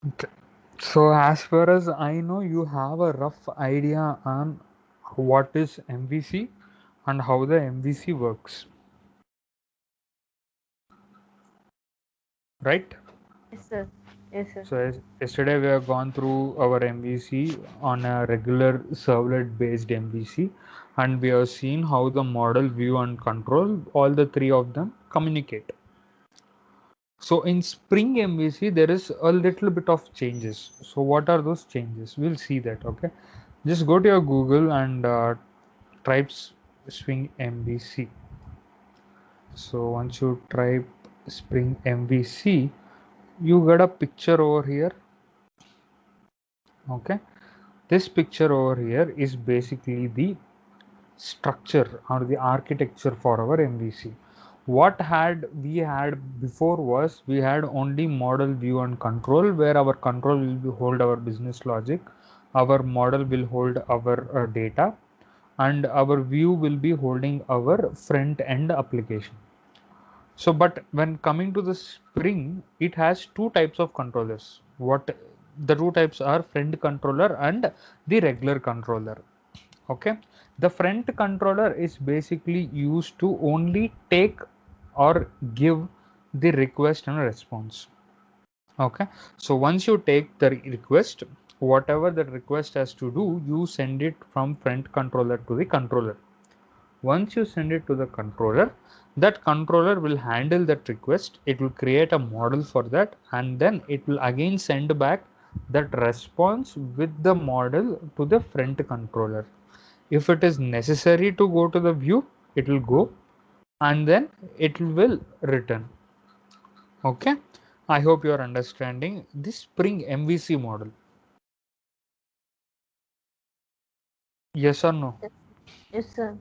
Okay. So as far as I know, you have a rough idea on what is MVC and how the MVC works, right? Yes, sir. Yes, sir. So yesterday we have gone through our MVC on a regular servlet based MVC, and we have seen how the model, view and control, all the three of them communicate. So in Spring MVC there is a little bit of changes. So what are those changes? We'll see that. Okay, just go to your Google and type Spring MVC. So once you type Spring MVC, you get a picture over here. Okay, this picture over here is basically the structure or the architecture for our MVC. What had we had before was we had only model, view and control, where our control will be hold our business logic, our model will hold our data, and our view will be holding our front end application. So, but when coming to the Spring, it has two types of controllers. What the two types are: front controller and the regular controller. Okay, the front controller is basically used to only take or give the request and response. Okay, so once you take the request, whatever the request has to do, you send it from front controller to the controller. Once you send it to the controller, that controller will handle that request. It will create a model for that, and then it will again send back that response with the model to the front controller. If it is necessary to go to the view, it will go, and then it will return. Okay, I hope you are understanding this Spring MVC model. Yes or no? Yes, yes, sir.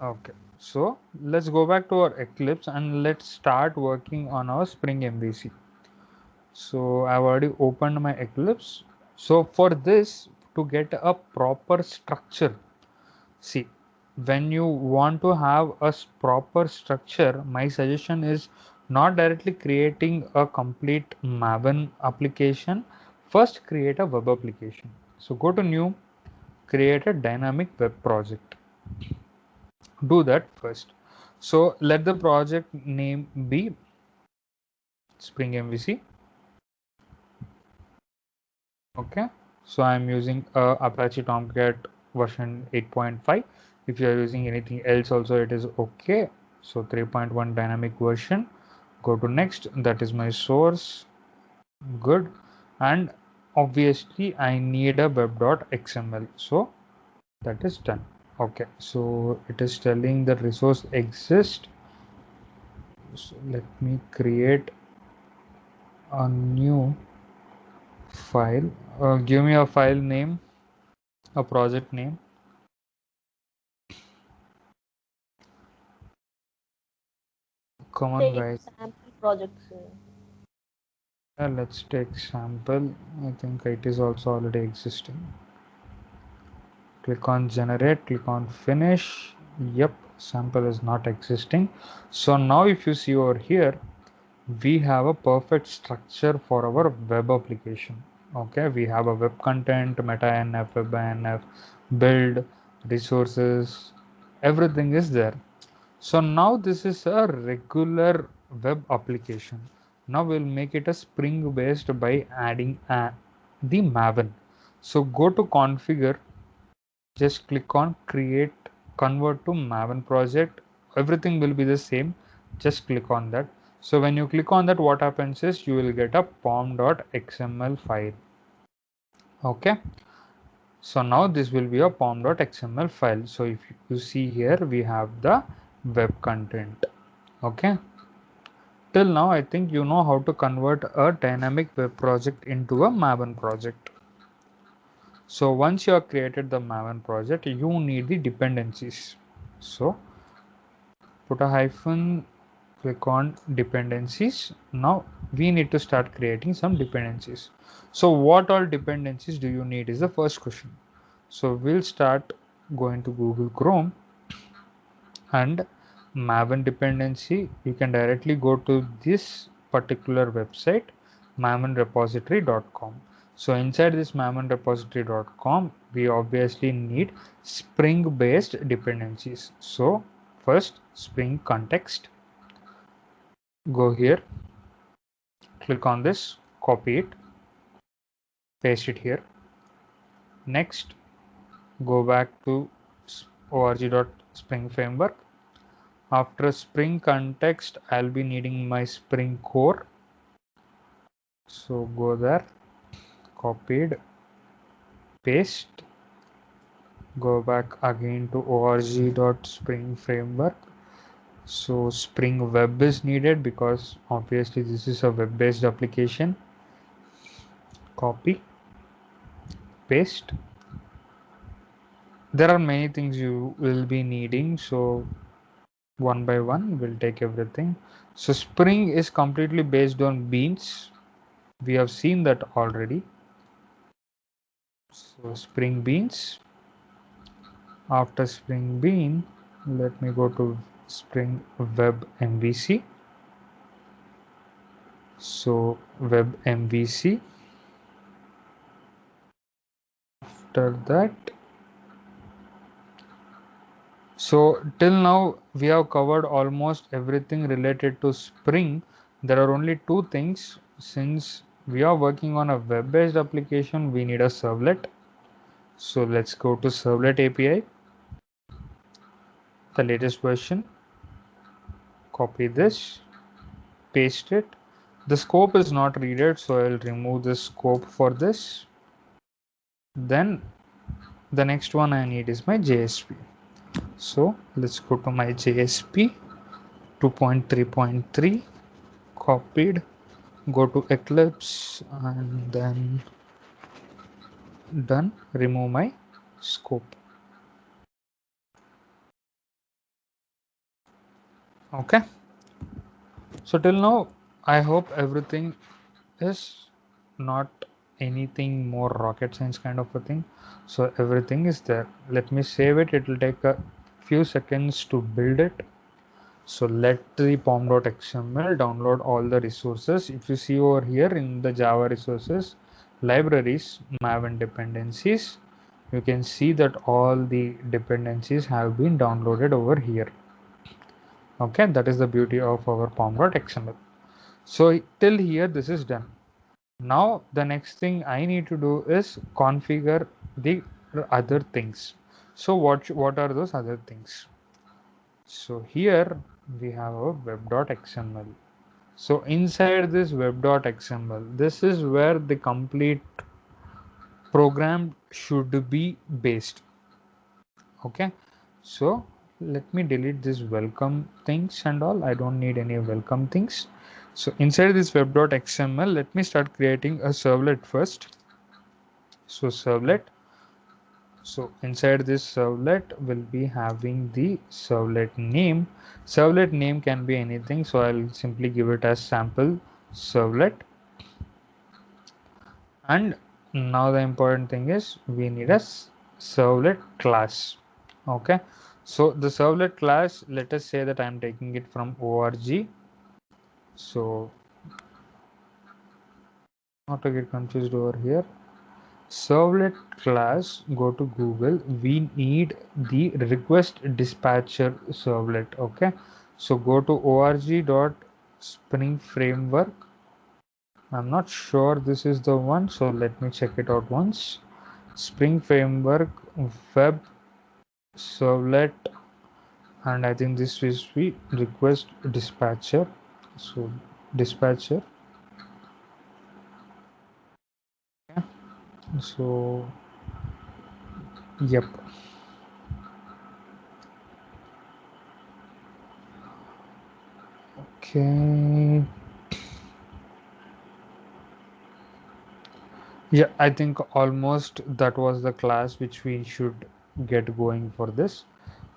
Okay, so let's go back to our Eclipse and let's start working on our Spring MVC. So I've already opened my Eclipse. So for this, to get a proper structure, see, when you want to have a proper structure, my suggestion is not directly creating a complete Maven application. First, create a web application. So go to new, create a dynamic web project. Do that first. So let the project name be Spring MVC. Okay. So I'm using Apache Tomcat version 8.5. If you are using anything else also, it is okay. So 3.1 dynamic version. Go to next. That is my source. Good. And obviously I need a web.xml. So that is done. Okay. So it is telling the resource exists. So let me create a new file. Give me a file name, a project name. Come on, Take guys. sample projects, sir. Let's take sample. I think it is also already existing. Click on generate, click on finish. Yep, sample is not existing. So now if you see over here, we have a perfect structure for our web application. Okay, we have a web content, meta nf, web nf, build, resources, everything is there. So now this is a regular web application. Now we'll make it a Spring based by adding the Maven. So go to configure, just click on create, convert to Maven project. Everything will be the same. Just click on that. So when you click on that, what happens is you will get a pom.xml file. Okay. So now this will be a pom.xml file. So if you see here, we have the web content. Okay. Till now, I think you know how to convert a dynamic web project into a Maven project. So once you have created the Maven project, you need the dependencies. So put a hyphen, click on dependencies. Now we need to start creating some dependencies. So what all dependencies do you need is the first question. So we'll start going to Google Chrome and Maven dependency. You can directly go to this particular website. mavenrepository.com. So inside this mavenrepository.com, we obviously need Spring based dependencies. So first, Spring context, go here, click on this, copy it, paste it here. Next, go back to org.spring framework. After Spring context, I'll be needing my Spring core. So go there, copied, paste, go back again to org.spring framework. So Spring Web is needed because obviously this is a web-based application. Copy, paste. There are many things you will be needing, so one by one we'll take everything. So Spring is completely based on beans. We have seen that already. So Spring Beans. After Spring Bean, let me go to Spring Web MVC. So Web MVC. After that, so till now we have covered almost everything related to Spring. There are only two things. Since we are working on a web-based application, we need a servlet. So let's go to Servlet API, the latest version. Copy this, paste it. The scope is not needed, so I'll remove the scope for this. Then the next one I need is my JSP. So let's go to my JSP 2.3.3, copied, go to Eclipse and then done, remove my scope. Okay, so till now I hope everything is not anything more rocket science kind of a thing. So everything is there. Let me save it. It will take a few seconds to build it. So let the pom.xml download all the resources. If you see over here in the Java resources, libraries, Maven dependencies, you can see that all the dependencies have been downloaded over here. Okay, that is the beauty of our pom.xml. So till here, this is done. Now the next thing I need to do is configure the other things. So what are those other things? So here we have a web.xml. So inside this web.xml, this is where the complete program should be based. Okay, so let me delete this welcome things and all. I don't need any welcome things. So inside this web.xml, let me start creating a servlet first. So servlet. So inside this servlet will be having the servlet name. Servlet name can be anything. So I'll simply give it as sample servlet. And now the important thing is we need a servlet class. Okay. So the servlet class, let us say that I'm taking it from org. So not to get confused over here. Servlet class, go to Google, we need the request dispatcher servlet. Okay, so go to org.spring framework. I'm not sure this is the one, so let me check it out once. Spring framework web servlet, and I think this is the request dispatcher. So dispatcher. Okay. So yep. Okay. Yeah, I think almost that was the class which we should get going for this.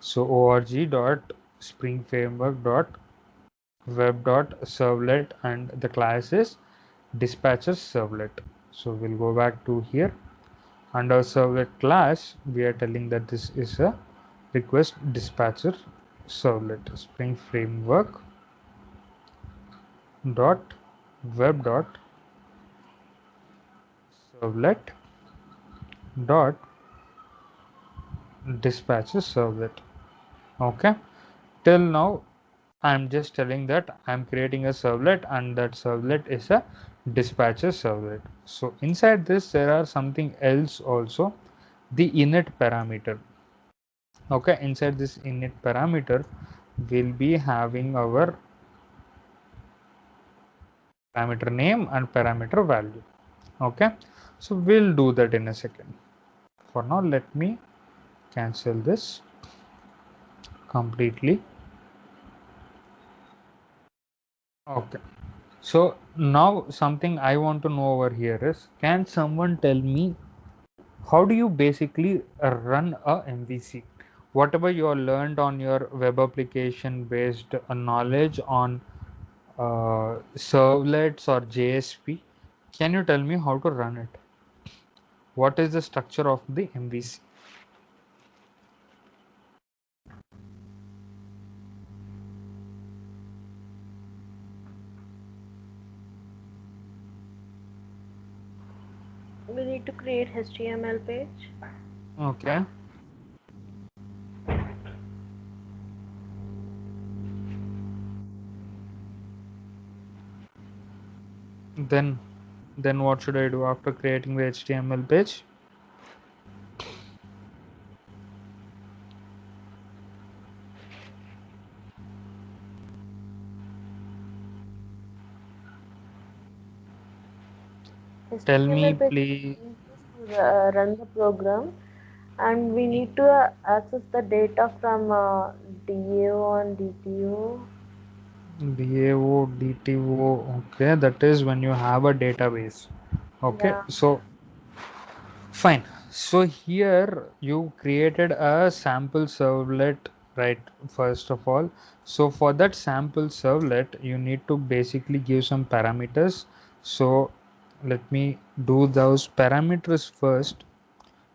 So org.springframework.web.servlet and the class is dispatcher servlet. So we'll go back to here. Under servlet class, we are telling that this is a request dispatcher servlet. Spring framework dot web dot servlet dot dispatches servlet. Okay, till now I'm just telling that I'm creating a servlet and that servlet is a dispatcher servlet. So inside this there are something else also, the init parameter. Okay, inside this init parameter we'll be having our parameter name and parameter value. Okay, so we'll do that in a second. For now let me cancel this completely. Okay, so now something I want to know over here is, can someone tell me how do you basically run a MVC? Whatever you learned on your web application based knowledge on servlets or JSP, can you tell me how to run it? What is the structure of the MVC? We need to create HTML page. Okay, then what should I do after creating the HTML page? Tell HTML me page please. is used to run the program, and we need to access the data from DAO and DTO. DAO, DTO, okay, that is when you have a database. Okay, Yeah, so fine. So here you created a sample servlet, right? First of all, so for that sample servlet, you need to basically give some parameters. So let me do those parameters first.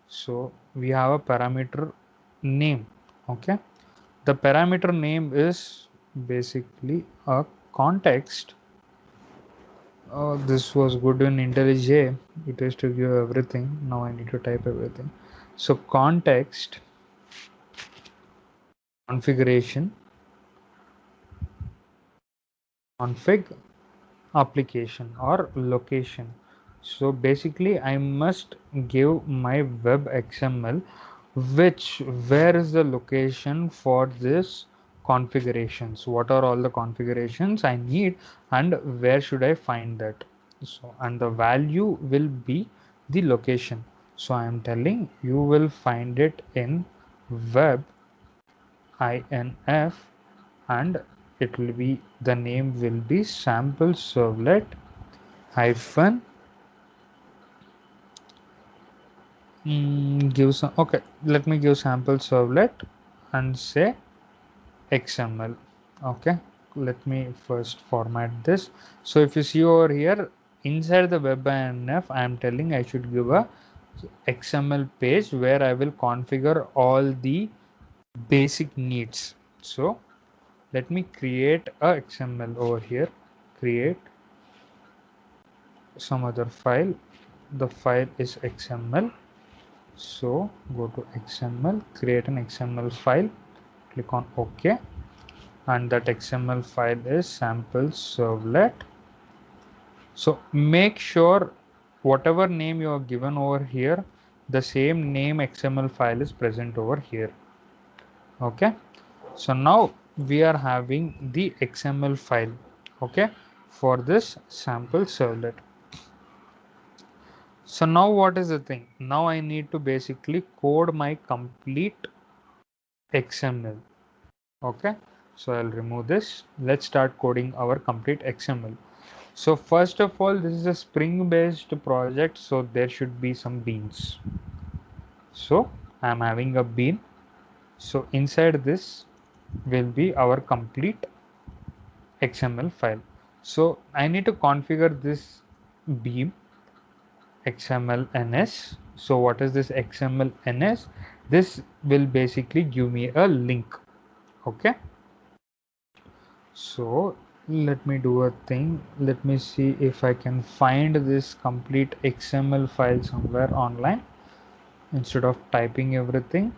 So we have a parameter name. Okay, the parameter name is basically a context. Oh, this was good in IntelliJ. It is to give everything. Now I need to type everything. So context, configuration, config, application or location. So basically I must give my web XML, which where is the location for this configurations, what are all the configurations I need and where should I find that. So and the value will be the location. So I am telling you will find it in web inf, and it will be, the name will be sample servlet hyphen give some, okay, let me give sample servlet and say XML. Okay, let me first format this. So if you see over here inside the webinf, I am telling I should give a XML page where I will configure all the basic needs. So let me create a XML over here, create some other file. The file is XML. So go to XML, create an XML file, click on OK, and that XML file is sample servlet. So make sure whatever name you have given over here, the same name XML file is present over here. Okay, so now we are having the XML file, okay, for this sample servlet. So now what is the thing? Now I need to basically code my complete XML. Okay, so I'll remove this. Let's start coding our complete XML. So first of all, this is a Spring based project, so there should be some beans. So I'm having a bean. So inside this will be our complete XML file. So I need to configure this beam XML-ns. So what is this XML-ns? This will basically give me a link. Okay, so Let me do a thing. Let me see if I can find this complete XML file somewhere online instead of typing everything.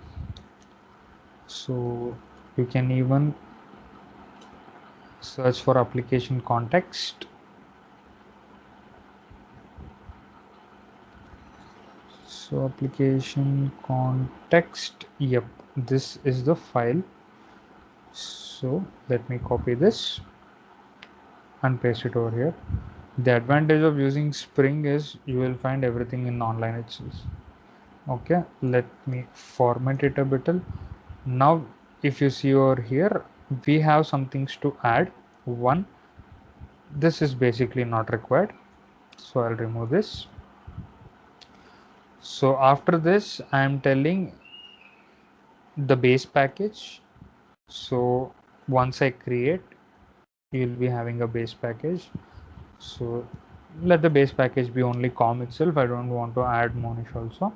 So you can even search for application context. So application context, yep, this is the file. So let me copy this and paste it over here. The advantage of using Spring is you will find everything in online itself. Okay, let me format it a bit. Now if you see over here, we have some things to add. One, this is basically not required, so I'll remove this. So after this I am telling the base package. So once I create, you'll be having a base package. So let the base package be only com itself. I don't want to add Monish also.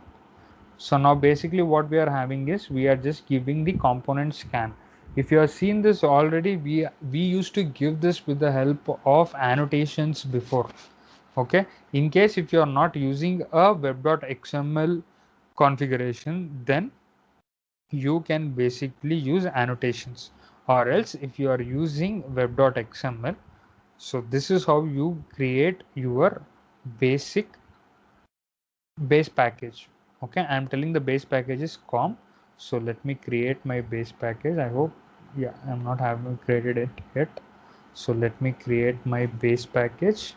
So now basically what we are having is we are just giving the component scan. If you have seen this already, we used to give this with the help of annotations before. Okay, in case if you are not using a web.xml configuration, then you can basically use annotations, or else if you are using web.xml, so this is how you create your basic base package. Okay, I'm telling the base package is com. So let me create my base package. I hope, yeah, I'm not having created it yet. So let me create my base package.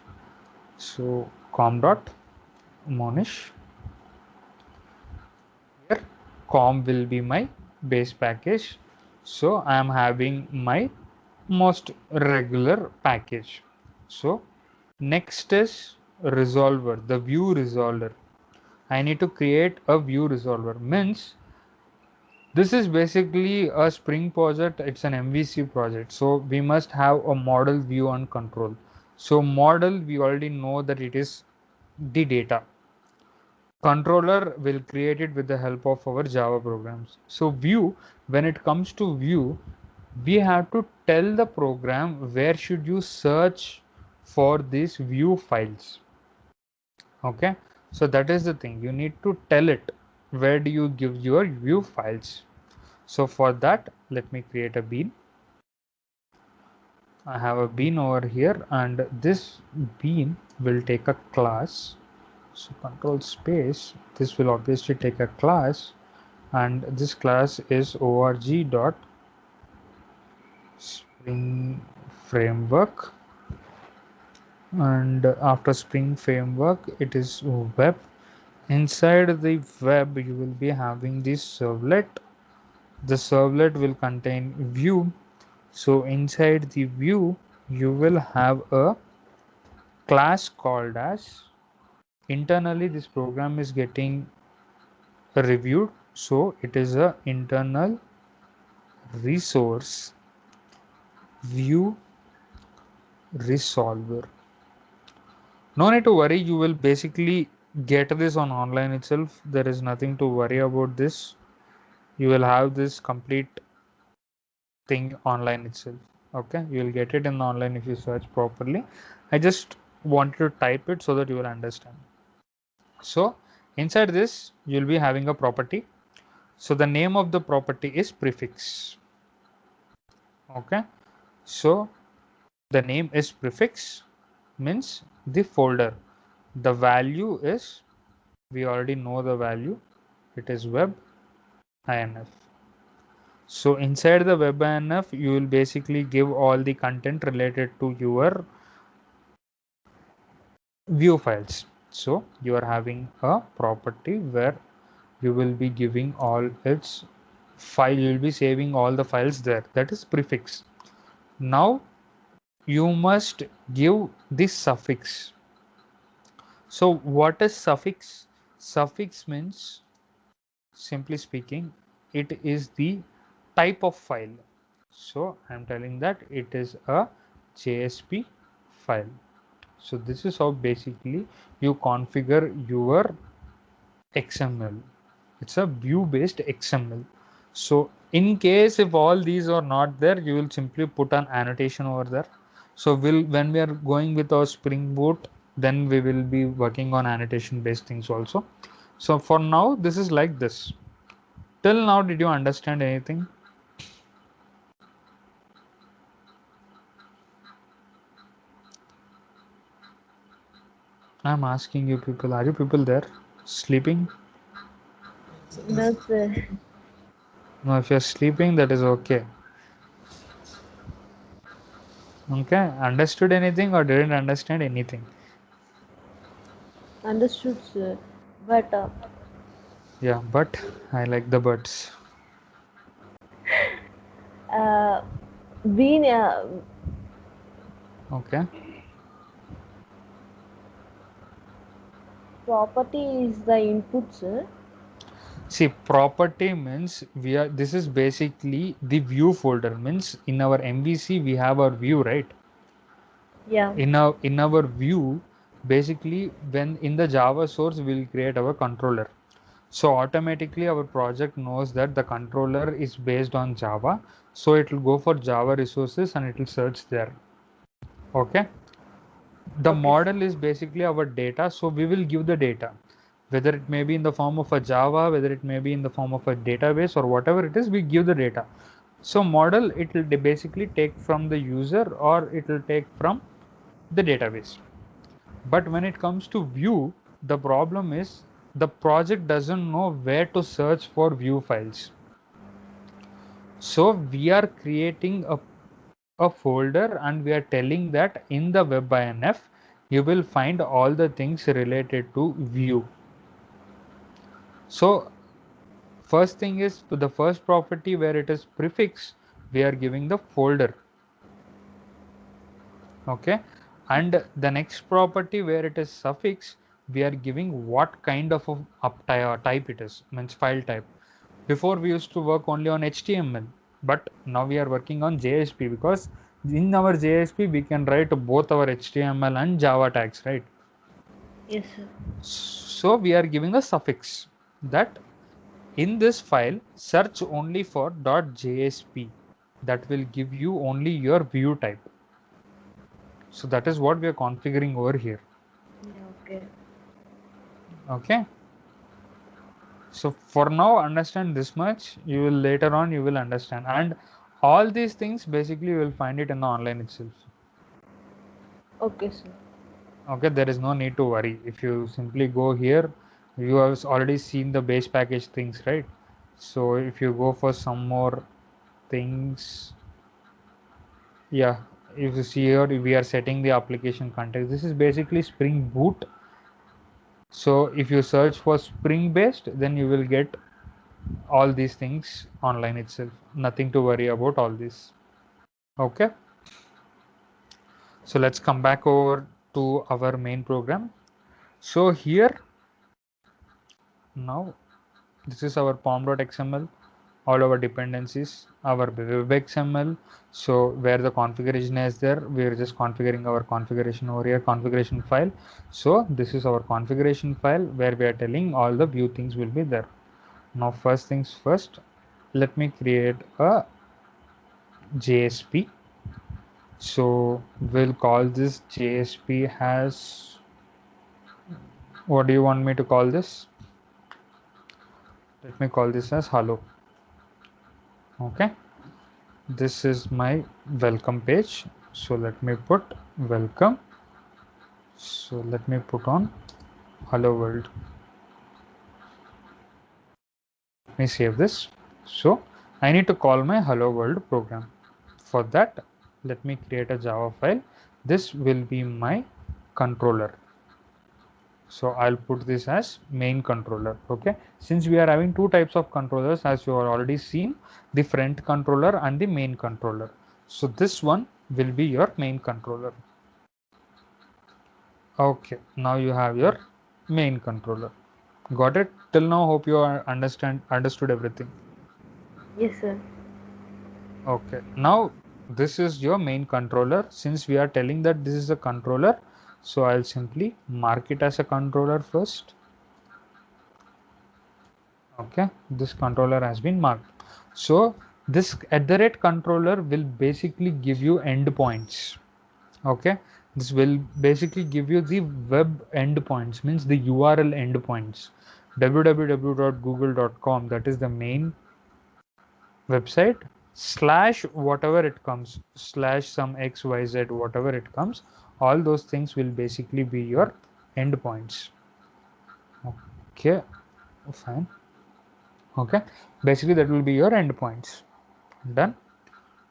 So com dot monish, here com will be my base package. So I am having my most regular package. So next is resolver, the view resolver. I need to create a view resolver. Means this is basically a Spring project. It's an MVC project. So we must have a model, view and control. So model, we already know that it is the data. Controller will create it with the help of our Java programs. So view, when it comes to view, we have to tell the program where should you search for these view files. Okay, so that is the thing, you need to tell it where do you give your view files. So for that, let me create a bean. I have a bean over here, and this bean will take a class. So control space, this will obviously take a class, and this class is org dot spring framework, and after spring framework it is web. Inside the web you will be having this servlet. The servlet will contain view. So inside the view you will have a class called as, internally this program is getting reviewed, so it is a internal resource view resolver. No need to worry, you will basically get this on online itself. There is nothing to worry about this. You will have this complete thing online itself. Okay, you will get it in online if you search properly. I just wanted to type it so that you will understand. So inside this you'll be having a property. So the name of the property is prefix. Okay, so the name is prefix, means the folder. The value is, we already know the value, it is web inf. So inside the web inf you will basically give all the content related to your view files. So you are having a property where you will be giving all its file, you will be saving all the files there, that is prefix. Now you must give this suffix. So what is suffix? Suffix means, simply speaking, it is the type of file. So I'm telling that it is a JSP file. So this is how basically you configure your XML. It's a view based XML. So in case if all these are not there, you will simply put an annotation over there. So when we are going with our Spring Boot, then we will be working on annotation based things also. So for now this is like this. Till now, did you understand anything? I'm asking you people, are you people there sleeping? No, sir. No, if you're sleeping, that is okay. Okay, understood anything or didn't understand anything? Understood, sir. But Yeah, but I like the birds. uh, being Okay. property is the input, sir. See, property means this is basically the view folder. Means in our MVC we have our view, right? Yeah. In our view, basically when in the Java source we'll create our controller. So automatically our project knows that the controller is based on Java. So it will go for Java resources and it will search there. Okay. The Okay, sir. model is basically our data. So we will give the data, whether it may be in the form of a Java, whether it may be in the form of a database or whatever it is, we give the data. So model, it will basically take from the user or it will take from the database. But when it comes to view, the problem is the project doesn't know where to search for view files. So we are creating a folder and we are telling that in the webinf you will find all the things related to view. So first thing is to the first property where it is prefix, we are giving the folder. Okay, and the next property where it is suffix, we are giving what kind of a type it is, means file type. Before we used to work only on HTML, but now we are working on JSP, because in our JSP we can write both our HTML and Java tags, right? Yes, sir. So we are giving a suffix that in this file search only for .jsp, that will give you only your view type. So that is what we are configuring over here. Yeah, okay. Okay, so for now understand this much, you will later on you will understand, and all these things basically you will find it in the online itself. Okay, sir. Okay, there is no need to worry. If you simply go here, you have already seen the base package things, right? So if you go for some more things, yeah, if you see here we are setting the application context. This is basically Spring Boot. So if you search for Spring based, then you will get all these things online itself. Nothing to worry about all this. Okay, so let's come back over to our main program. So here now, this is our pom.xml, all our dependencies, our web.xml. So where the configuration is there, we are just configuring our configuration over here, configuration file. So this is our configuration file where we are telling all the view things will be there. Now first things first, let me create a JSP. So we'll call this JSP has, what do you want me to call this? Let me call this as hello. Okay, this is my welcome page. So let me put welcome. So let me put on hello world. Let me save this. So I need to call my hello world program. For that, let me create a Java file. This will be my controller. So I'll put this as main controller. Okay, since we are having two types of controllers, as you are already seen, the front controller and the main controller. So this one will be your main controller. Okay, now you have your main controller. Got it? Till now, hope you understood everything. Yes, sir. Okay, now this is your main controller. Since we are telling that this is a controller, so I'll simply mark it as a controller first. Okay, this controller has been marked. So this @ controller will basically give you endpoints. Okay, this will basically give you the web endpoints, means the URL endpoints. www.google.com, that is the main website, slash whatever it comes, slash some xyz, whatever it comes, all those things will basically be your endpoints. Okay, fine. Okay, basically that will be your endpoints. Done.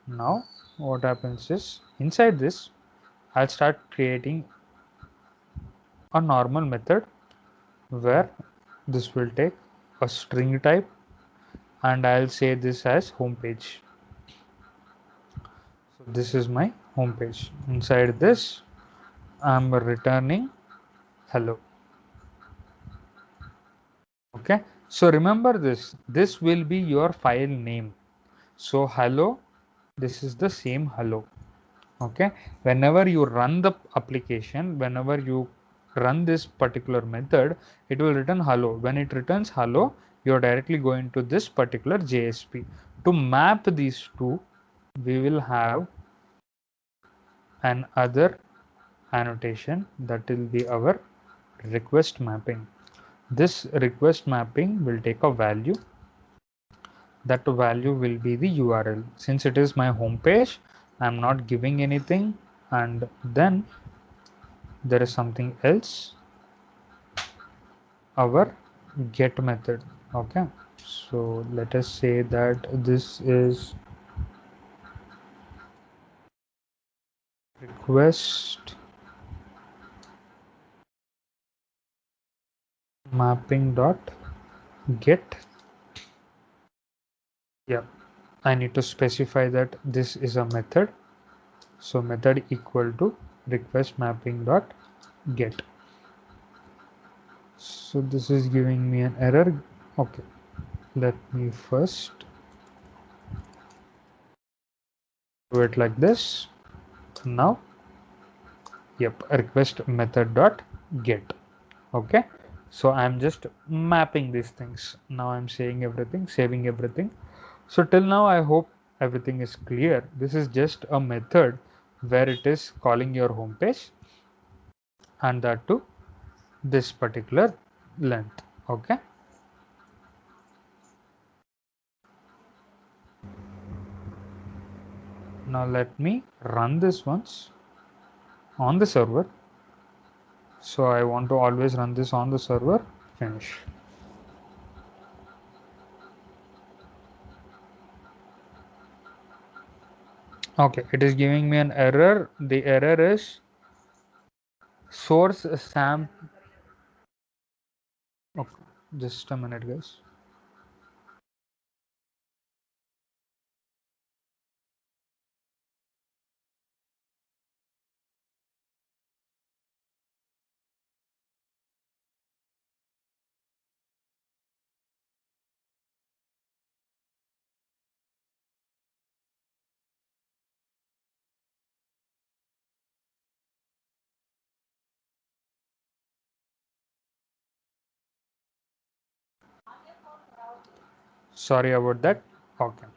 Now what happens is, inside this I'll start creating a normal method where this will take a string type, and I'll say this as home page. So this is my home page. Inside this I'm returning hello. Okay, so remember this will be your file name. So hello, this is the same hello. Okay, whenever you run the application, whenever you run this particular method, it will return hello. When it returns hello, you're directly going to this particular JSP. To map these two, we will have an other annotation, that will be our request mapping. This request mapping will take a value. That value will be the URL. Since it is my home page, I'm not giving anything, and then there is something else, our get method. Okay, so let us say that this is request mapping dot get. Yeah, I need to specify that this is a method. So method equal to request mapping dot get. So this is giving me an error. Okay, let me first do it like this. Now, yep, request method dot get. Okay, so I'm just mapping these things. Now I'm saying everything, saving everything. So till now I hope everything is clear. This is just a method where it is calling your home page, and that to this particular length. Okay, now let me run this once on the server. So I want to always run this on the server. Finish. Okay, it is giving me an error. The error is source sam. Okay, just a minute, guys. Sorry about that. Okay.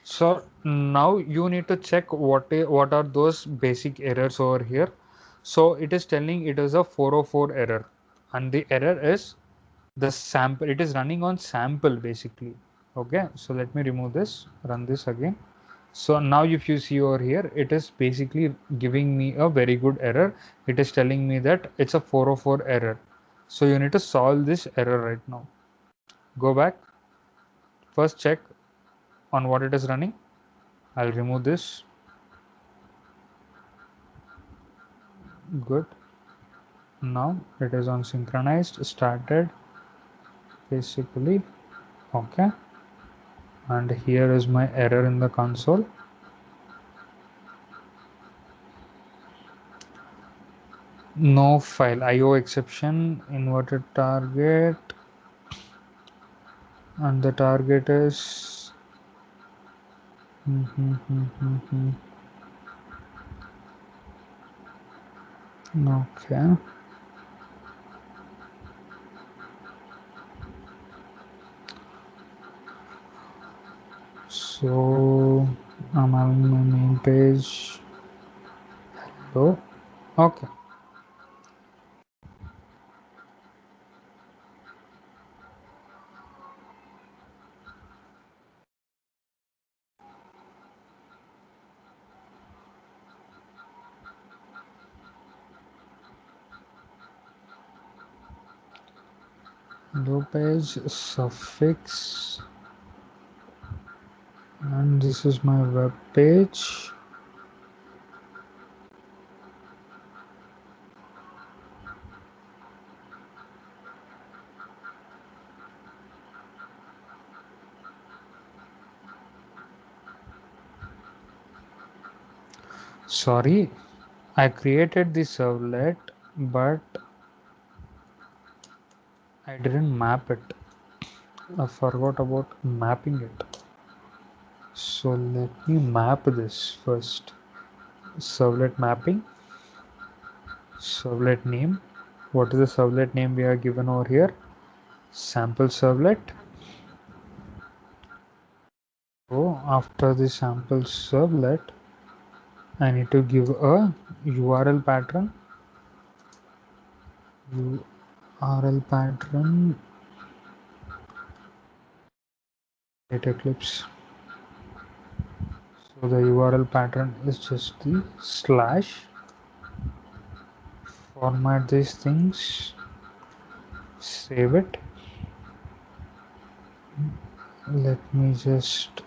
So now you need to check what are those basic errors over here. So it is telling it is a 404 error, and the error is the sample. It is running on sample basically. Okay. So let me remove this. Run this again. So now if you see over here, it is basically giving me a very good error. It is telling me that it's a 404 error. So you need to solve this error right now. Go back. First check on what it is running. I'll remove this. Good. Now it is on synchronized, started basically. Okay. And here is my error in the console. No file, IO exception, inverted target, and the target is okay. So I'm on my main page. So, okay. Low page suffix, and this is my web page. Sorry, I created the servlet, but I didn't map it. I forgot about mapping it. So let me map this first. Servlet mapping, servlet name. What is the servlet name we are given over here? Sample servlet. So after the sample servlet, I need to give a URL pattern. URL pattern. Data clips. So the URL pattern is just the slash. Format these things. Save it. Let me just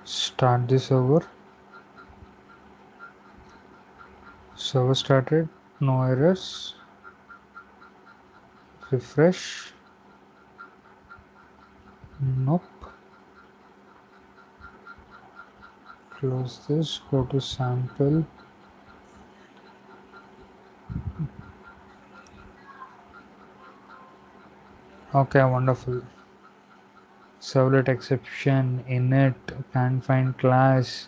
start the server. Server started. No errors. Refresh. Nope. Close this. Go to sample. Okay, wonderful. Servlet exception, init, can't find class,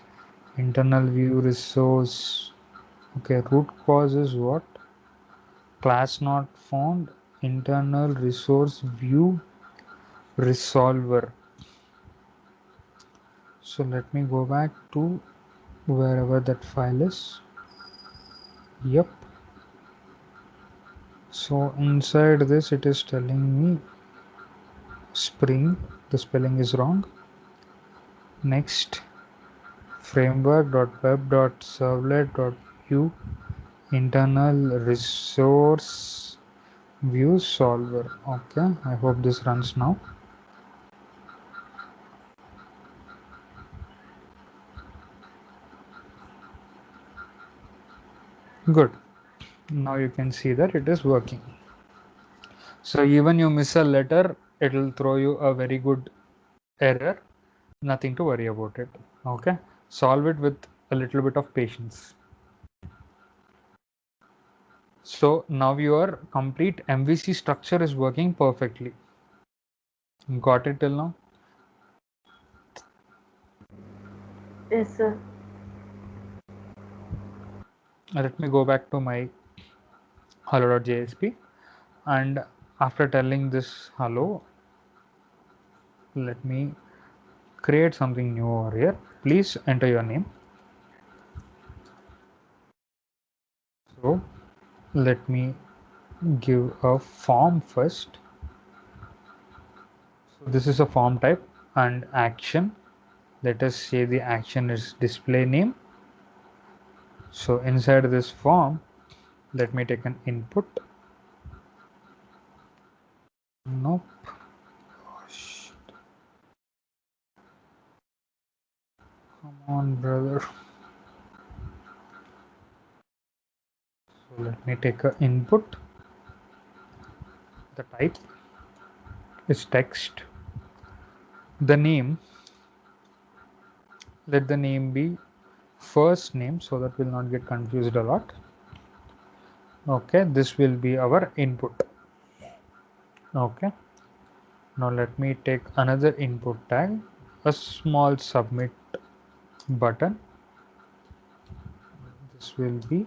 internal view resource. Okay, root cause is what? Class not found, internal resource view resolver. So let me go back to wherever that file is. Yep. So inside this it is telling me spring, the spelling is wrong. Next, framework.web.servlet.view internal resource view solver. Okay, I hope this runs now. Good. Now you can see that it is working. So even you miss a letter, it will throw you a very good error. Nothing to worry about it. Okay, solve it with a little bit of patience. So now your complete MVC structure is working perfectly. Got it till now? Yes, sir. Let me go back to my hello.jsp, and after telling this hello, let me create something new over here. Please enter your name. So let me give a form first. So this is a form type and action. Let us say the action is display name. So inside this form, let me take an input. Nope. Oh, shit. Come on, brother. So let me take an input. The type is text. The name, let the name be first name so that we'll not get confused a lot. Okay, this will be our input. Okay, now let me take another input tag, a small submit button. This will be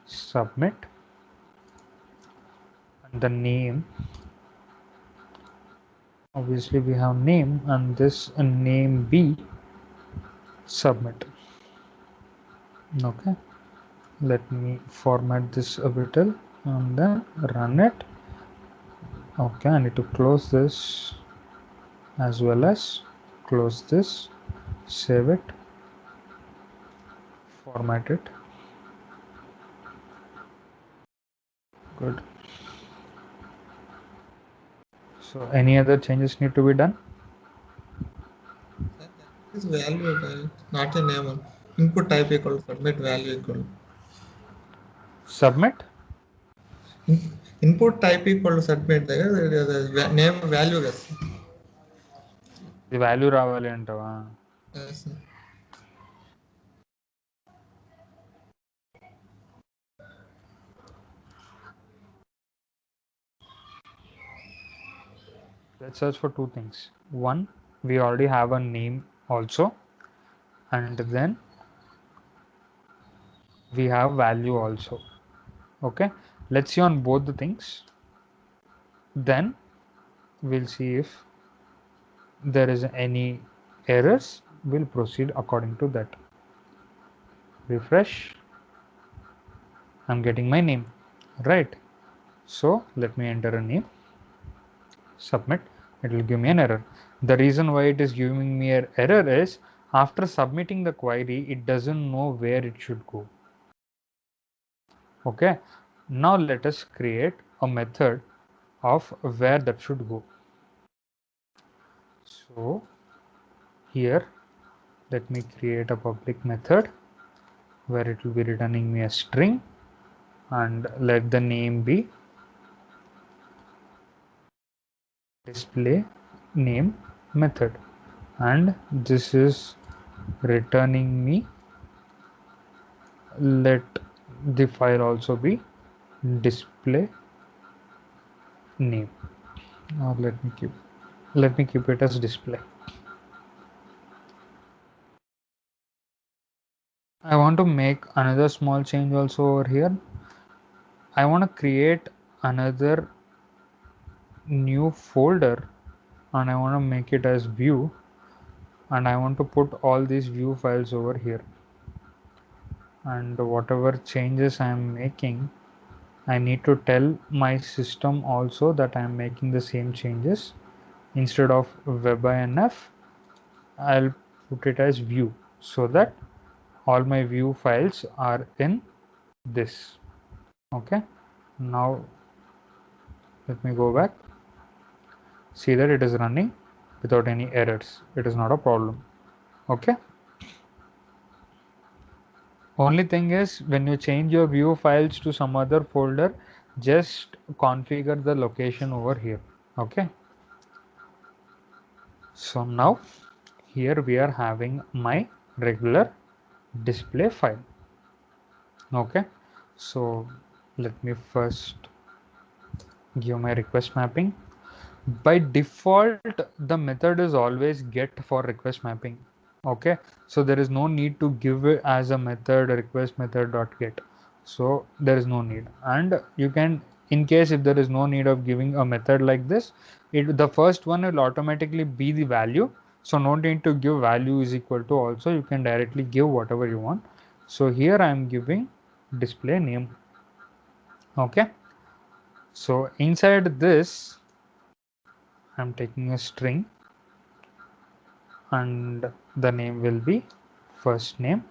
submit, and the name, obviously we have name, and this name be submit. Okay, let me format this a little and then run it. Okay, I need to close this as well as close this, save it, format it. Good. So any other changes need to be done? Sir, that is value, not a name. Input type equal submit value equal. Submit. Input type equal submit name value కదా. The value రావాలి అంటావా? Yes, sir. Let's search for two things. One, we already have a name also, and then we have value also. Okay, let's see on both the things. Then we'll see if there is any errors. We'll proceed according to that. Refresh. I'm getting my name, right? So let me enter a name, submit. It will give me an error. The reason why it is giving me an error is after submitting the query, it doesn't know where it should go. Okay, now let us create a method of where that should go. So here, let me create a public method where it will be returning me a string, and let the name be display name method, and this is returning me, let the file also be display name, or let me keep it as display. I want to make another small change also over here. I want to create another new folder, and I want to make it as view, and I want to put all these view files over here, and whatever changes I am making, I need to tell my system also that I am making the same changes. Instead of webinf, I'll put it as view, so that all my view files are in this. Okay, now let me go back. See that it is running without any errors. It is not a problem. Okay, only thing is when you change your view files to some other folder, just configure the location over here. Okay, so now here we are having my regular display file. Okay, so let me first give my request mapping. By default, the method is always get for request mapping. Okay, so there is no need to give it as a method request method dot get. So there is no need, and you can, in case if there is no need of giving a method like this, the first one will automatically be the value. So no need to give value is equal to, also you can directly give whatever you want. So here I am giving display name. Okay, so inside this I'm taking a string, and the name will be first name,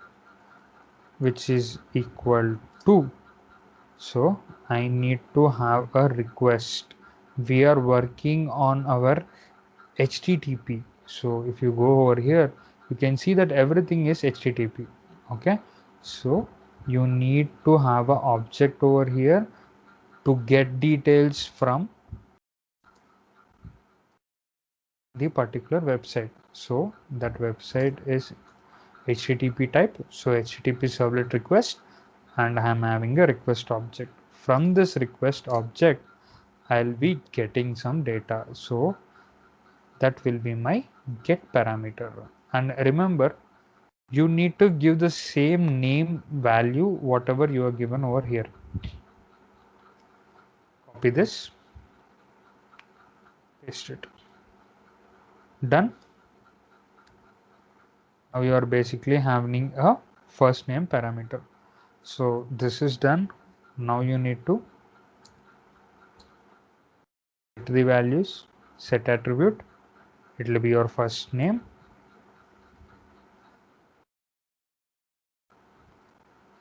which is equal to, so I need to have a request. We are working on our HTTP. So if you go over here, you can see that everything is HTTP. Okay, so you need to have an object over here to get details from the particular website. So that website is HTTP type. So HTTP servlet request, and I am having a request object. From this request object, I'll be getting some data. So that will be my get parameter. And remember, you need to give the same name value whatever you are given over here. Copy this, paste it. Done. Now you are basically having a first name parameter. So this is done. Now you need to set the values, set attribute, it will be your first name.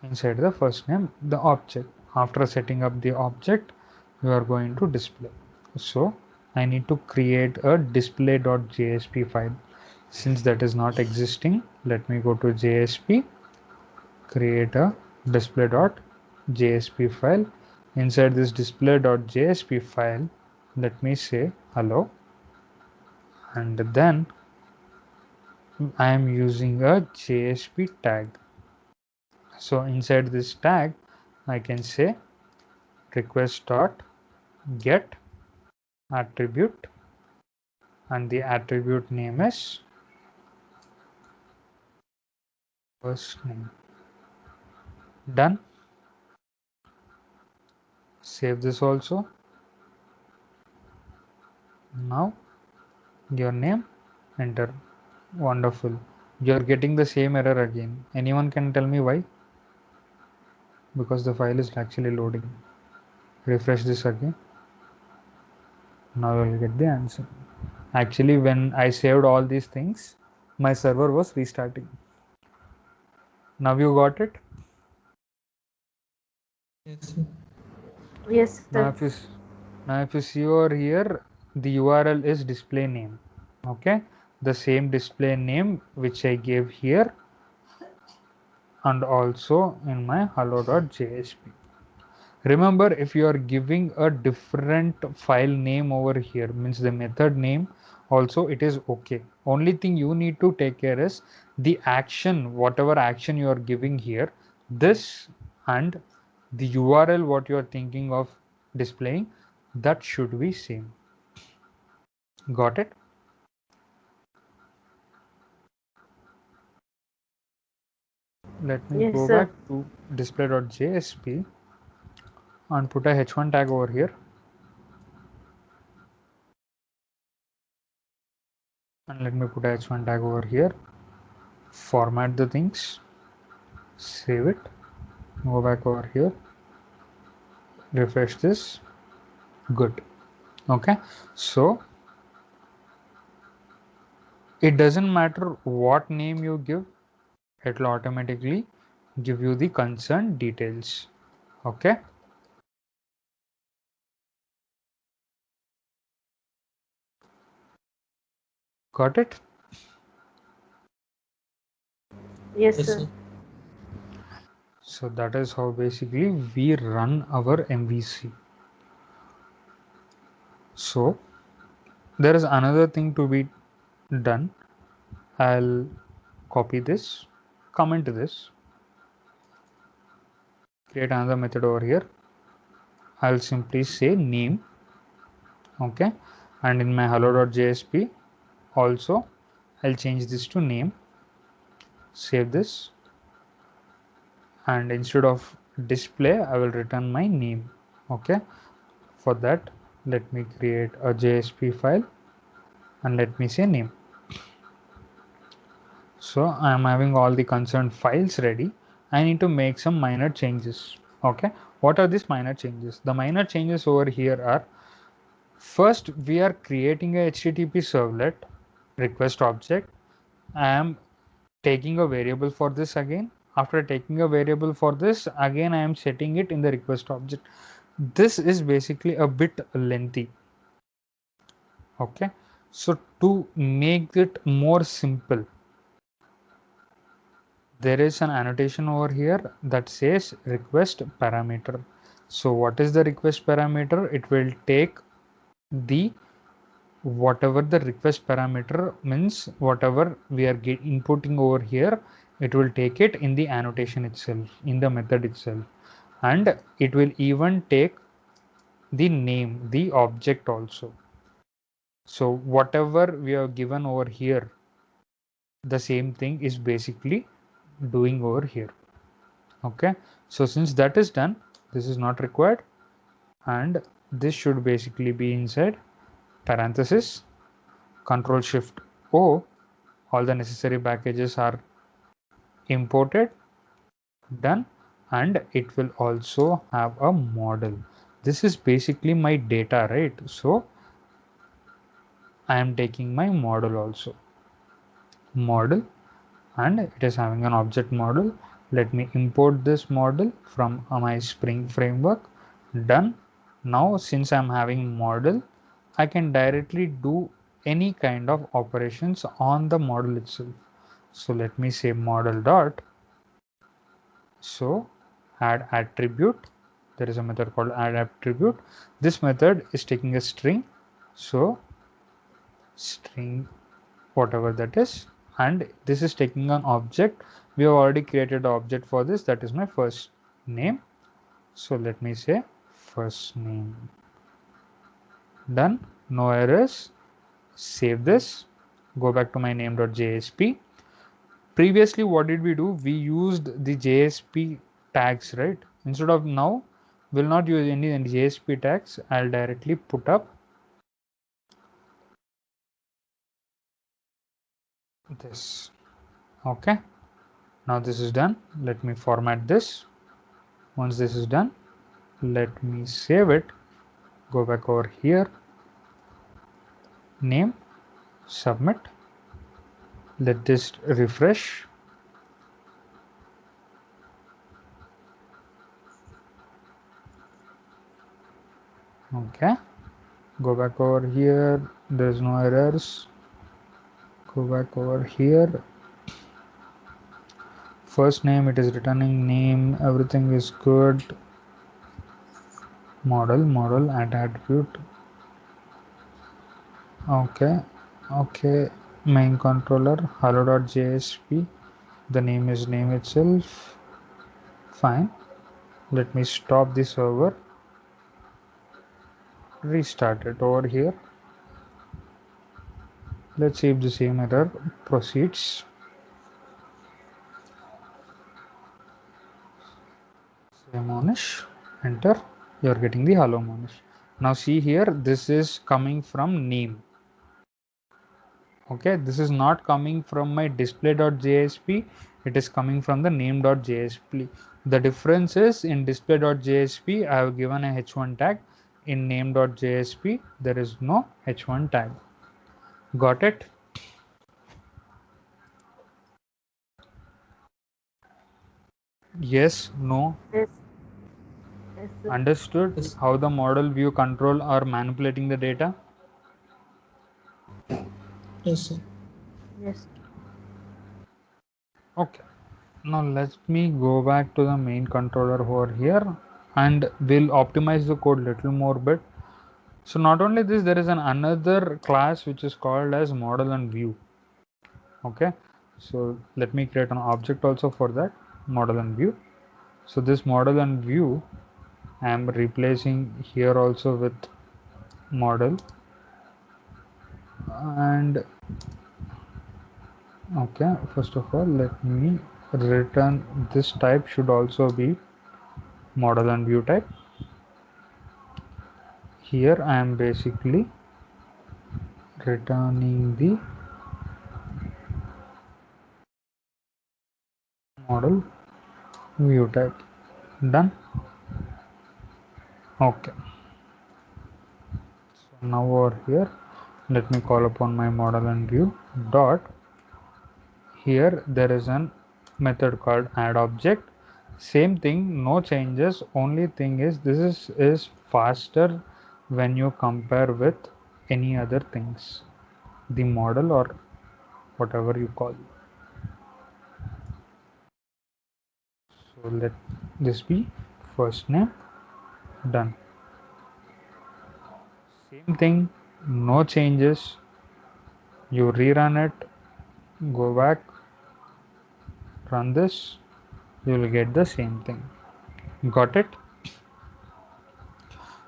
Inside the first name, the object. After setting up the object, you are going to display. So I need to create a display.jsp file. Since that is not existing, let me go to JSP, create a display.jsp file. Inside this display.jsp file, let me say hello, and then I am using a JSP tag. So inside this tag, I can say request dot get attribute, and the attribute name is first name. Done. Save this also. Now your name, enter. Wonderful. You're getting the same error again. Anyone can tell me why? Because the file is actually loading. Refresh this again. Now you'll get the answer. Actually, when I saved all these things, my server was restarting. Now you got it. Yes. Yes, sir. Now if you see over here, the URL is display name. Okay, the same display name which I gave here and also in my hello.jsp. Remember, if you are giving a different file name over here, means the method name also, it is okay. Only thing you need to take care is the action, whatever action you are giving here, this and the URL what you are thinking of displaying, that should be same. Got it? Let me Yes, go sir. back to display.jsp and put a h1 tag over here, and let me put a h1 tag over here, format the things, save it, go back over here, refresh this. Good. Okay, so it doesn't matter what name you give, it will automatically give you the concerned details. Okay, got it? Yes, Yes, sir. sir. So that is how basically we run our MVC. So there is another thing to be done. I'll copy this, comment this, create another method over here. I'll simply say name. Okay, and in my hello.jsp also I'll change this to name, save this, and instead of display I will return my name. Okay, for that let me create a JSP file and let me say name. So I am having all the concerned files ready. I need to make some minor changes. Okay, what are these minor changes? The minor changes over here are, first we are creating a HTTP servlet request object. I am taking a variable for this again. After taking a variable for this, again I am setting it in the request object. This is basically a bit lengthy. Okay, so to make it more simple, there is an annotation over here that says request parameter. So what is the request parameter? It will take the whatever the request parameter means, whatever we are inputting over here, it will take it in the annotation itself, in the method itself, and it will even take the name, the object also. So whatever we have given over here, the same thing is basically doing over here. Okay, so since that is done, this is not required, and this should basically be inside parenthesis control shift O, all the necessary packages are imported, done, and it will also have a model. This is basically my data, right? So I am taking my model also, model, and it is having an object model. Let me import this model from my Spring framework. Done. Now since I'm having model, I can directly do any kind of operations on the model itself. So let me say model dot, so add attribute. There is a method called add attribute. This method is taking a string, so string whatever that is, and this is taking an object. We have already created an object for this, that is my first name. So let me say first name. Done. No errors. Save this. Go back to my name.jsp. Previously what did we do? We used the JSP tags, right? Instead of now, will not use any JSP tags. I'll directly put up this. Okay, now this is done. Let me format this. Once this is done, let me save it. Go back over here, name, submit. Let this refresh. Okay, go back over here. There's no errors. Go back over here. First name, it is returning name. Everything is good. Model, add attribute. Okay, okay. Main controller, hello.jsp. The name is name itself. Fine. Let me stop the server. Restart it over here. Let's see if the same error proceeds. Say Monish, enter. You're getting the hello Monish. Now see here, this is coming from name. Okay, this is not coming from my display.jsp, it is coming from the name.jsp. The difference is in display.jsp I have given a h1 tag. In name.jsp there is no h1 tag. Got it? Yes, no? Yes, yes, sir. Understood Yes. how the model view control are manipulating the data? Yes, sir. Yes. Okay. Now let me go back to the main controller over here and we'll optimize the code little more bit. So not only this, there is another class which is called as model and view. Okay. So let me create an object also for that, model and view. So this model and view I am replacing here also with model, and okay, first of all let me return this type should also be model and view type. Here I am basically returning the model view type. Done. Okay, so now over here let me call upon my model and view dot. Here there is an method called add object. Same thing, no changes. Only thing is this is faster when you compare with any other things, the model or whatever you call. So let this be first name. Done. Same thing, no changes. You rerun it, go back, run this, you will get the same thing. Got it?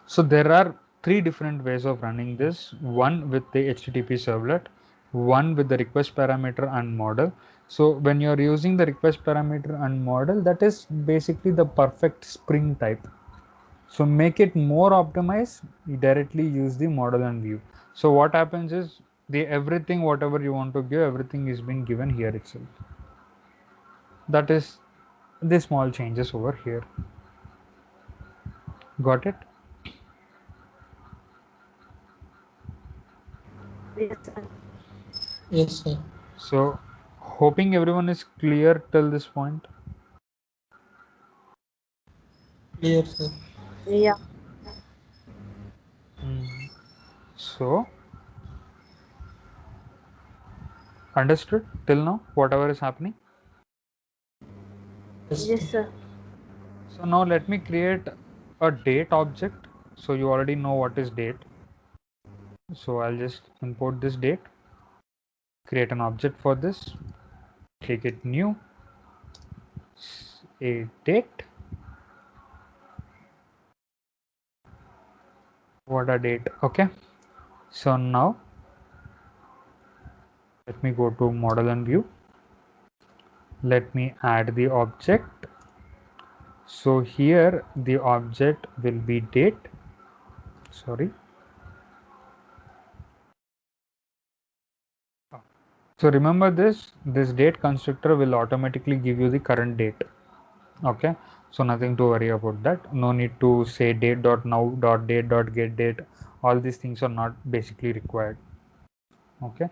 So there are three different ways of running this. One with the HTTP servlet, one with the request parameter and model. So when you're using the request parameter and model, that is basically the perfect Spring type. So make it more optimized, you directly use the model and view. So what happens is the everything whatever you want to give, everything is being given here itself. That is the small changes over here. Got it? Yes, sir. Yes, sir. So hoping everyone is clear till this point. Clear, sir. Yeah. So understood till now whatever is happening. Yes, Yes, sir. sir. So now let me create a date object. So you already know what is date. So I'll just import this date, create an object for this, click it new, a date. What a date. Okay. So now let me go to model and view. Let me add the object. So here the object will be date. Sorry. So remember this date constructor will automatically give you the current date. Okay, so nothing to worry about that. No need to say date dot now dot date dot get date. All these things are not basically required. Okay,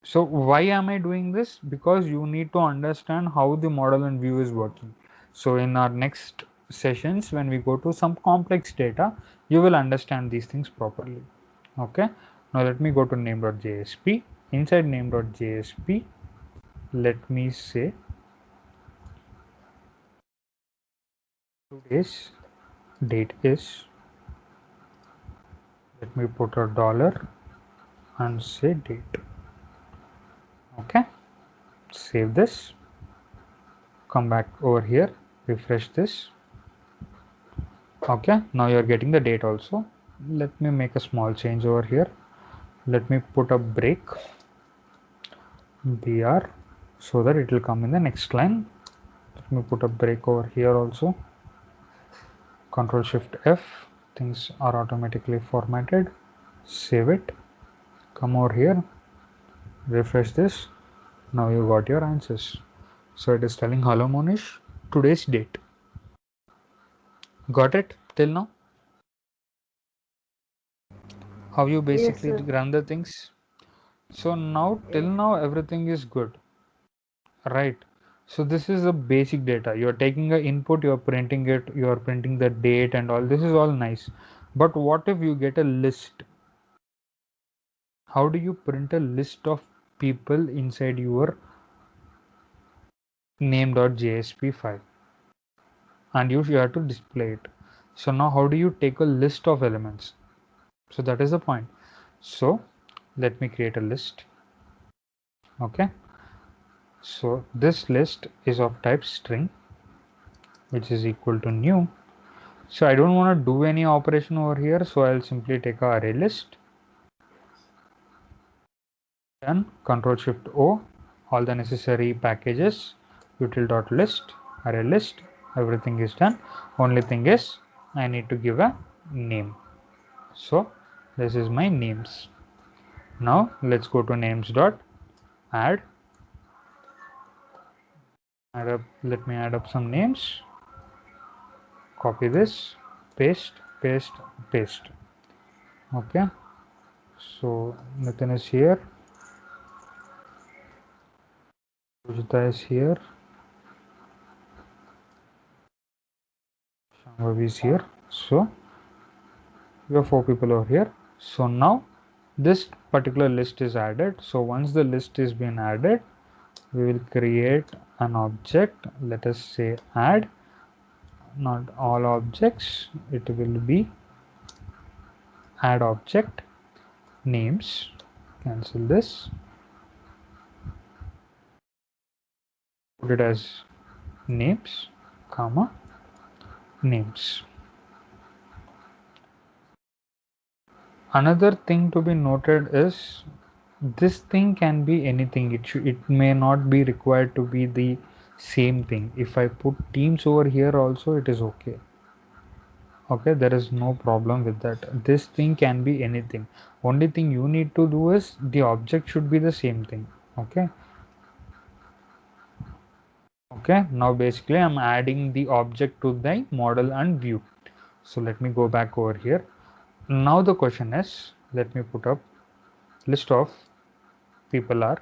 so why am I doing this? Because you need to understand how the model and view is working. So in our next sessions, when we go to some complex data, you will understand these things properly. Okay, now let me go to name.jsp. Inside name.jsp, let me say today's date is, let me put a dollar and say date. Okay, save this, come back over here, refresh this. Okay, now you're getting the date also. Let me make a small change over here. Let me put a break br so that it will come in the next line. Let me put a break over here also. Control Shift F, things are automatically formatted. Save it, come over here, refresh this. Now you got your answers. So it is telling hello Monish, today's date. Got it till now? How you Yes, basically sir. run the things? So now till Yes. now everything is good, right? So this is the basic data. You are taking an input, you are printing it, you are printing the date and all. This is all nice. But what if you get a list? How do you print a list of people inside your name.jsp file? And you have to display it. So now how do you take a list of elements? So that is the point. So let me create a list. Okay, so this list is of type string, which is equal to new. So I don't want to do any operation over here, so I'll simply take a array list, then control shift O, all the necessary packages, util.list, array list, everything is done. Only thing is I need to give a name. So this is my names. Now let's go to names dot add up. Let me add up some names. Copy this, paste, paste, paste. Okay, so Nitin is here, Rujita is here, Shambhavi is here. So we have 4 people over here. So now this particular list is added. So once the list is been added, we will create an object. Let us say add, not all objects. It will be add object names. Cancel this. Put it as names, comma names. Another thing to be noted is this thing can be anything. It may not be required to be the same thing. If I put teams over here also, it is okay. Okay, there is no problem with that. This thing can be anything. Only thing you need to do is the object should be the same thing. Okay, Okay, now basically I'm adding the object to the model and view. So let me go back over here. Now the question is, let me put up list of people are.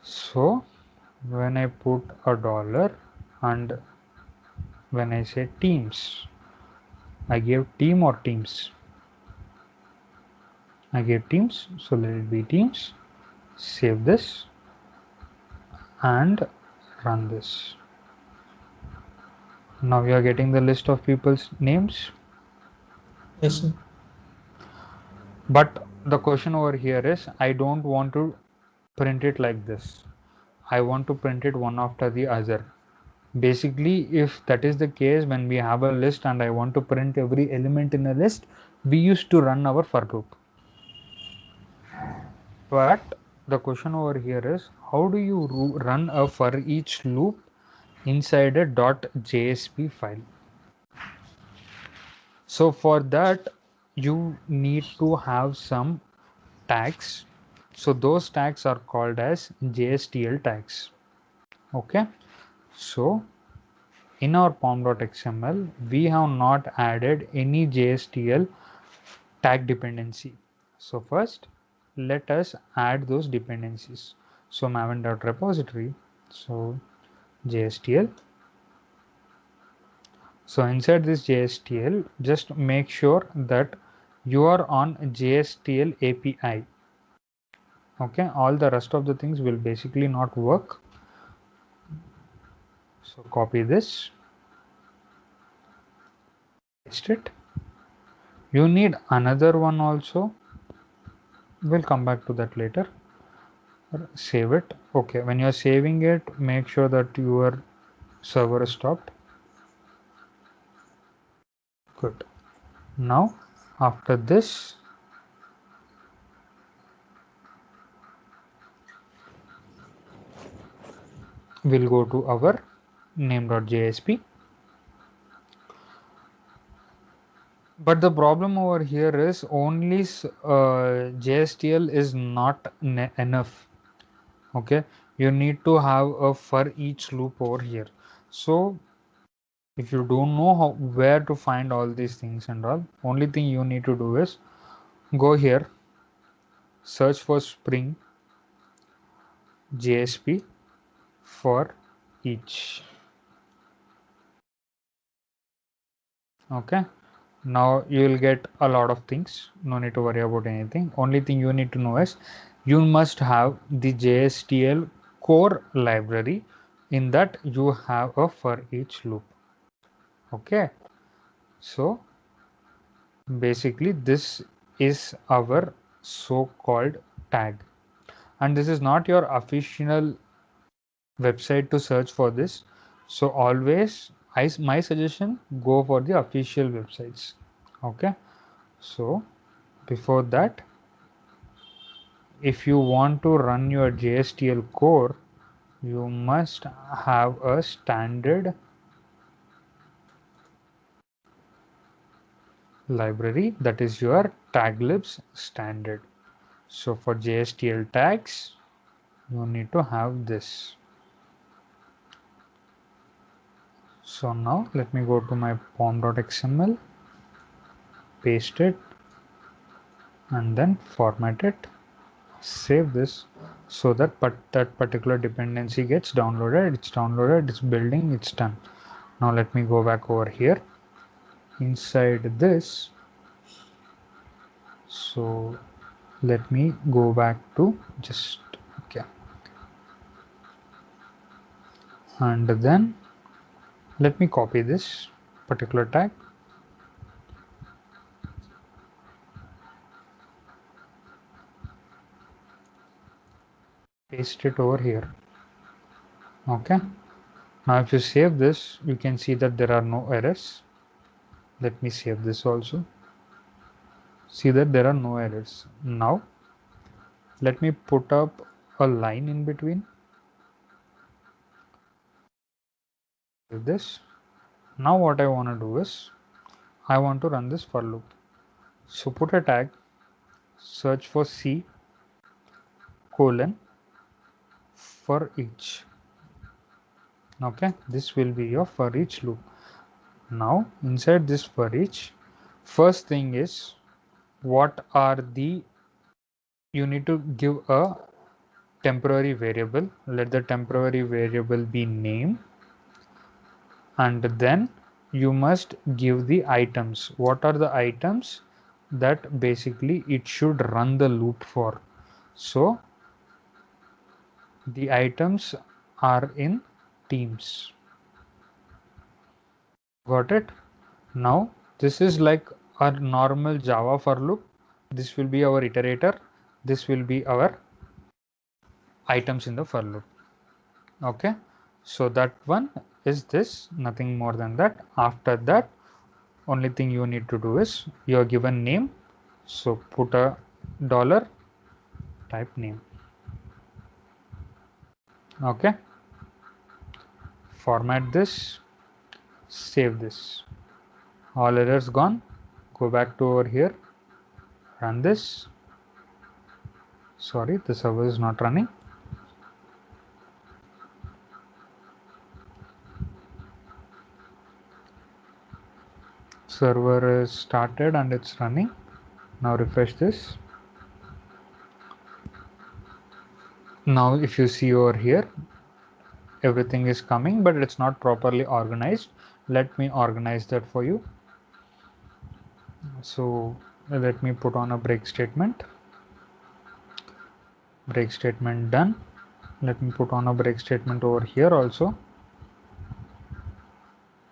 So when I put a dollar and when I say teams, I gave team or teams. I gave teams, so let it be teams. Save this and run this. Now you are getting the list of people's names. Yes, sir. But the question over here is, I don't want to print it like this. I want to print it one after the other. Basically, if that is the case, when we have a list and I want to print every element in a list, we used to run our for loop. But the question over here is, how do you run a for each loop inside a .jsp file? So for that, you need to have some tags. So those tags are called as JSTL tags. Okay. So in our pom.xml, we have not added any JSTL tag dependency. So first, let us add those dependencies. So maven.repository. So JSTL. So inside this JSTL, just make sure that you are on JSTL API. Okay, all the rest of the things will basically not work. So copy this, paste it. You need another one also. We'll come back to that later. Save it. Okay, when you're saving it, make sure that your server is stopped. Good. Now, after this, we'll go to our name.jsp. But the problem over here is only JSTL is not enough. Okay, you need to have a for each loop over here. So if you don't know where to find all these things and all, only thing you need to do is go here, search for Spring JSP for each. Okay, now you will get a lot of things. No need to worry about anything. Only thing you need to know is you must have the JSTL core library. In that you have a for each loop. Okay, so basically this is our so-called tag, and this is not your official website to search for this. So always my suggestion, go for the official websites. Okay, so before that, if you want to run your JSTL core, you must have a standard library, that is your taglibs standard. So for JSTL tags, you need to have this. So now let me go to my pom.xml, paste it, and then format it, save this, so that that particular dependency gets downloaded. It's downloaded, it's building, it's done. Now let me go back over here inside this. So let me go back to just, okay, and then let me copy this particular tag, paste it over here. Okay, now if you save this, you can see that there are no errors. Let me save this also. See that there are no errors. Now let me put up a line in between with this. Now what I want to do is I want to run this for loop. So put a tag, search for C colon for each. Okay, this will be your for each loop. Now inside this for each, first thing is what are the, you need to give a temporary variable. Let the temporary variable be name, and then you must give the items. What are the items that basically it should run the loop for? So the items are in teams. Got it? Now this is like our normal Java for loop. This will be our iterator. This will be our items in the for loop. Okay, so that one is this, nothing more than that. After that, only thing you need to do is your given name, so put a dollar, type name. Okay, format this, save this. All errors gone. Go back to over here, run this. Sorry, the server is not running. Server is started and it's running. Now refresh this. Now if you see over here, everything is coming, but it's not properly organized. Let me organize that for you. So let me put on a break statement. Break statement done. Let me put on a break statement over here also.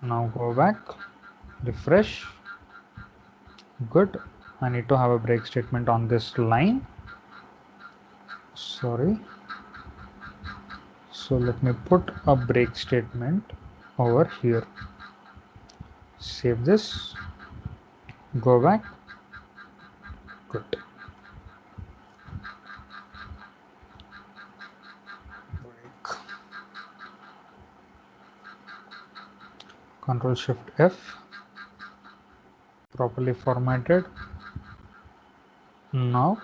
Now go back, refresh. Good. I need to have a break statement on this line. Sorry. So let me put a break statement over here. Save this. Go back. Good. Break. Control Shift F. Properly formatted. Now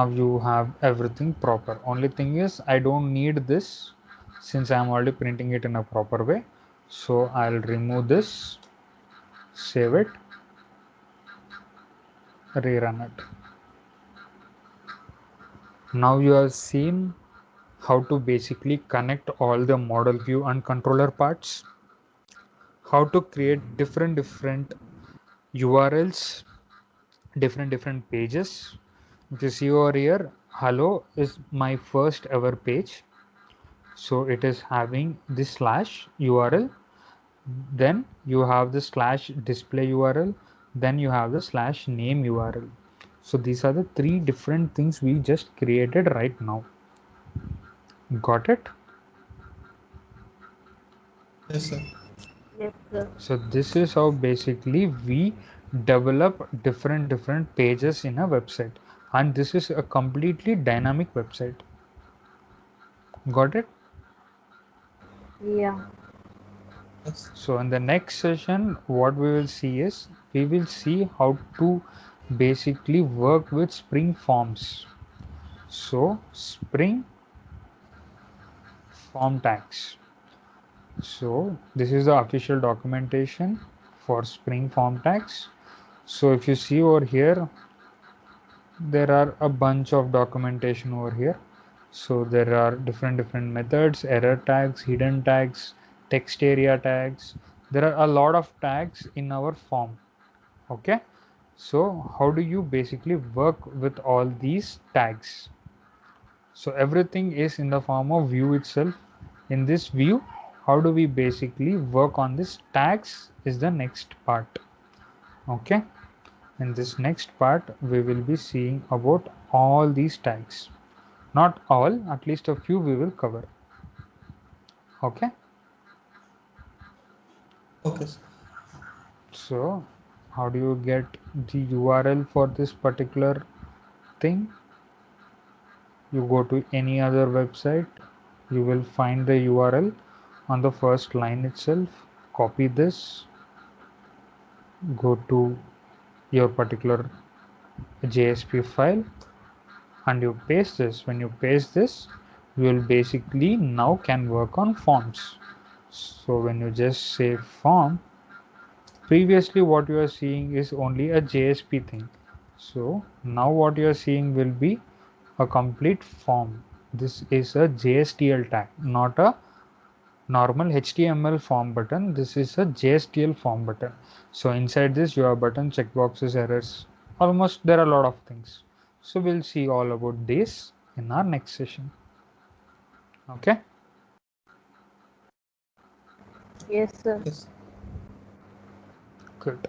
you have everything proper. Only thing is I don't need this since I'm already printing it in a proper way. So I'll remove this, save it, rerun it. Now you have seen how to basically connect all the model view and controller parts, how to create different URLs, different pages. If you see over here, hello is my first ever page. So it is having this slash URL, then you have the slash display URL, then you have the slash name URL. So these are the three different things we just created right now. Got it? Yes, sir. Yes, sir. So this is how basically we develop different pages in a website, and this is a completely dynamic website. Got it? Yeah. Yes. So in the next session, what we will see is we will see how to basically work with Spring Forms. So Spring Form tags. So this is the official documentation for Spring Form tags. So if you see over here, there are a bunch of documentation over here. So there are different methods, error tags, hidden tags, text area tags. There are a lot of tags in our form. Okay, so how do you basically work with all these tags? So everything is in the form of view itself. In this view, how do we basically work on this tags is the next part. Okay, in this next part we will be seeing about all these tags. Not all, at least a few we will cover. Okay, Okay, sir. so how do you get the URL for this particular thing? You go to any other website, you will find the URL on the first line itself. Copy this, go to your particular a JSP file and you paste this. When you paste this, you will basically now can work on forms. So when you just say form, previously what you are seeing is only a JSP thing. So now what you are seeing will be a complete form. This is a JSTL tag, not a normal HTML form button. This is a JSTL form button. So inside this you have button, checkboxes, errors, almost there are a lot of things. So we'll see all about this in our next session. Okay, Yes, sir. Yes. good.